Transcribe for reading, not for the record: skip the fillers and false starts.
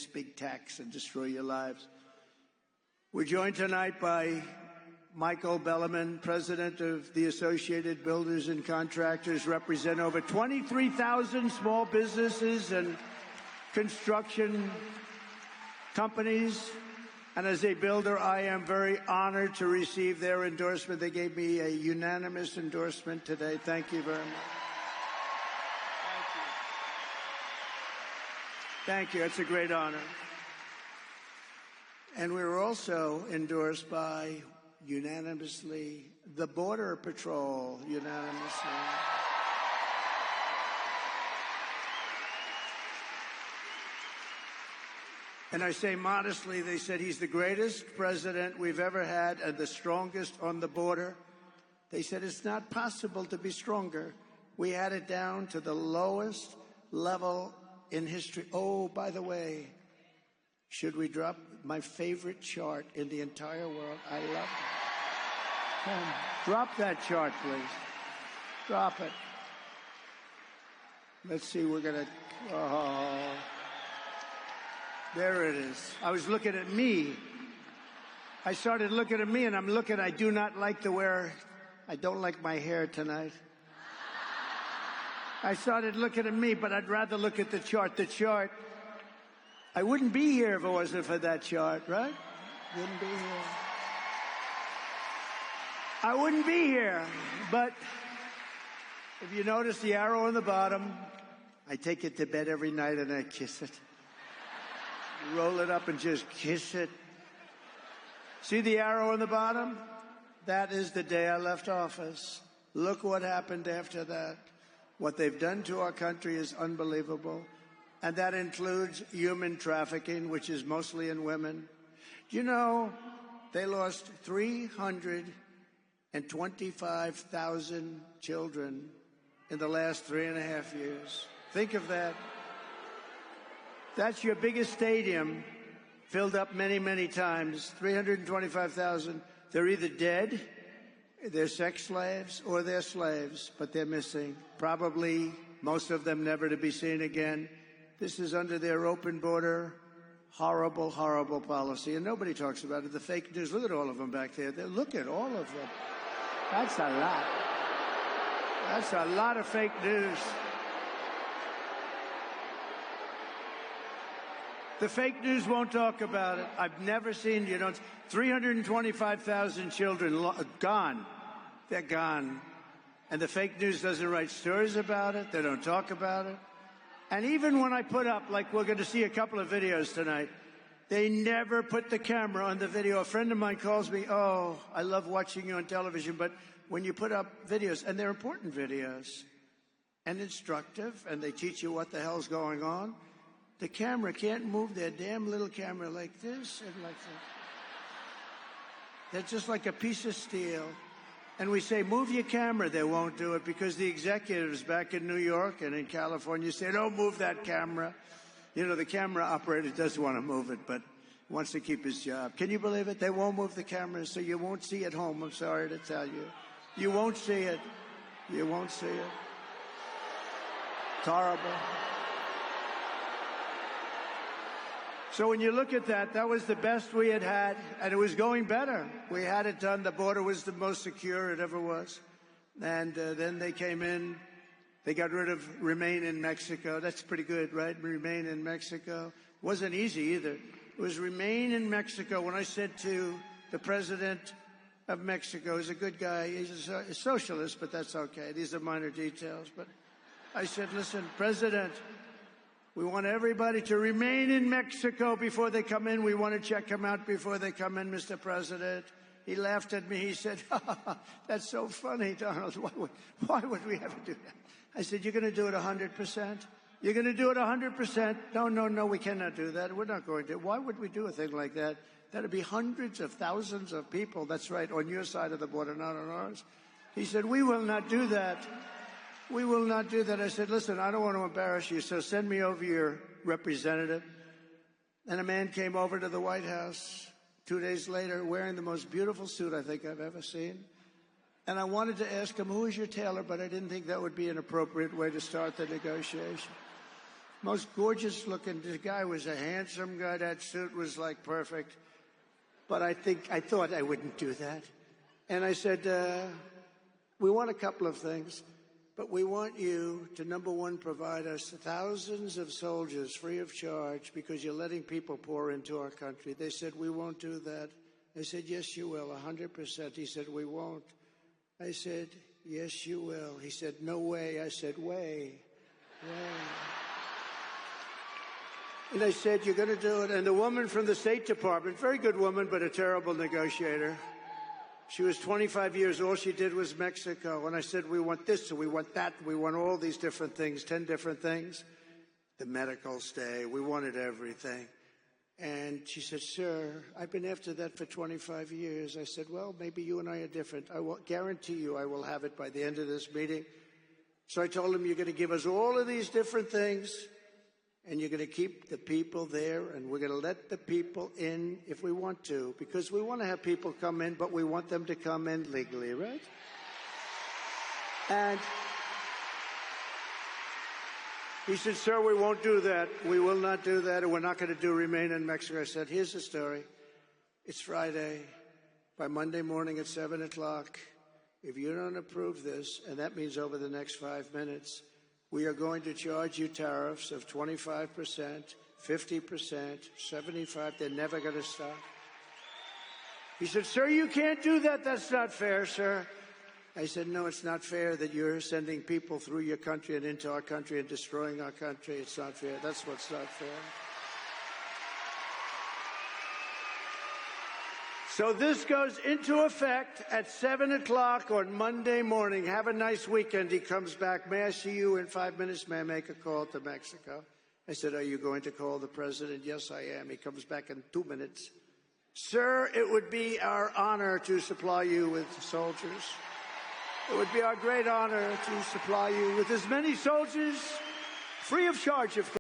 this big tax and destroy your lives. We're joined tonight by Michael Bellerman, president of the Associated Builders and Contractors, represent over 23,000 small businesses and construction companies. And as a builder, I am very honored to receive their endorsement. They gave me a unanimous endorsement today. Thank you very much. Thank you. It's a great honor. And we were also endorsed by, unanimously, the Border Patrol, unanimously. And I say modestly, they said he's the greatest president we've ever had and the strongest on the border. They said it's not possible to be stronger. We had it down to the lowest level in history. Oh, by the way, should we drop my favorite chart in the entire world? I love it. Drop that chart, please. Drop it. Let's see, we're going to... Oh, there it is. I was looking at me. I started looking at me, and I'm looking. I do not like to wear... I don't like my hair tonight. I started looking at me, but I'd rather look at the chart. The chart... I wouldn't be here if it wasn't for that chart, right? Wouldn't be here. I wouldn't be here. But if you notice the arrow on the bottom, I take it to bed every night and I kiss it. Roll it up and just kiss it. See the arrow on the bottom? That is the day I left office. Look what happened after that. What they've done to our country is unbelievable. And that includes human trafficking, which is mostly in women. You know, they lost 325,000 children in the last 3.5 years. Think of that. That's your biggest stadium, filled up many, many times. 325,000. They're either dead, they're sex slaves, or they're slaves, but they're missing. Probably most of them never to be seen again. This is under their open border, horrible, horrible policy. And nobody talks about it. The fake news, look at all of them back there. Look at all of them. That's a lot. That's a lot of fake news. The fake news won't talk about it. I've never seen, 325,000 children gone. They're gone. And the fake news doesn't write stories about it. They don't talk about it. And even when I put up, like we're going to see a couple of videos tonight, they never put the camera on the video. A friend of mine calls me, oh, I love watching you on television, but when you put up videos, and they're important videos, and instructive, and they teach you what the hell's going on, the camera can't move their damn little camera like this and like that. They're just like a piece of steel. And we say, move your camera. They won't do it because the executives back in New York and in California say, don't move that camera. The camera operator does want to move it, but wants to keep his job. Can you believe it? They won't move the camera, so you won't see it home. I'm sorry to tell you. You won't see it. You won't see it. It's horrible. So when you look at that, that was the best we had had, and it was going better. We had it done. The border was the most secure it ever was. And then they came in. They got rid of Remain in Mexico. That's pretty good, right? Remain in Mexico. Wasn't easy either. It was Remain in Mexico. When I said to the president of Mexico, he's a good guy. He's a socialist, but that's okay. These are minor details. But I said, listen, President, we want everybody to remain in Mexico before they come in. We want to check them out before they come in, Mr. President. He laughed at me. He said, that's so funny, Donald. Why would we ever do that? I said, you're going to do it 100%? You're going to do it 100%? No, we cannot do that. We're not going to. Why would we do a thing like that? That would be hundreds of thousands of people. That's right, on your side of the border, not on ours. He said, we will not do that. We will not do that. I said, listen, I don't want to embarrass you, so send me over your representative. And a man came over to the White House 2 days later wearing the most beautiful suit I think I've ever seen. And I wanted to ask him, who is your tailor? But I didn't think that would be an appropriate way to start the negotiation. most gorgeous looking. The guy was a handsome guy. That suit was like perfect. But I thought I wouldn't do that. And I said, we want a couple of things, but we want you to, number one, provide us thousands of soldiers free of charge because you're letting people pour into our country. They said, we won't do that. I said, yes, you will, 100%. He said, we won't. I said, yes, you will. He said, no way. I said, way. And I said, you're going to do it. And the woman from the State Department, very good woman, but a terrible negotiator. She was 25 years. All she did was Mexico. And I said, we want this, and we want that. We want all these different things, 10 different things. The medical stay. We wanted everything. And she said, sir, I've been after that for 25 years. I said, well, maybe you and I are different. I will guarantee you I will have it by the end of this meeting. So I told him, you're going to give us all of these different things, and you're going to keep the people there, and we're going to let the people in if we want to, because we want to have people come in, but we want them to come in legally, right? And he said, sir, we won't do that. We will not do that, and we're not going to do remain in Mexico. I said, here's the story. It's Friday. By Monday morning at 7 o'clock, if you don't approve this, and that means over the next 5 minutes, we are going to charge you tariffs of 25%, 50%, 75%. They're never going to stop. He said, sir, you can't do that. That's not fair, sir. I said, no, it's not fair that you're sending people through your country and into our country and destroying our country. It's not fair. That's what's not fair. So this goes into effect at 7 o'clock on Monday morning. Have a nice weekend. He comes back. May I see you in 5 minutes? May I make a call to Mexico? I said, are you going to call the president? Yes, I am. He comes back in 2 minutes. Sir, it would be our honor to supply you with soldiers. It would be our great honor to supply you with as many soldiers, free of charge, of course.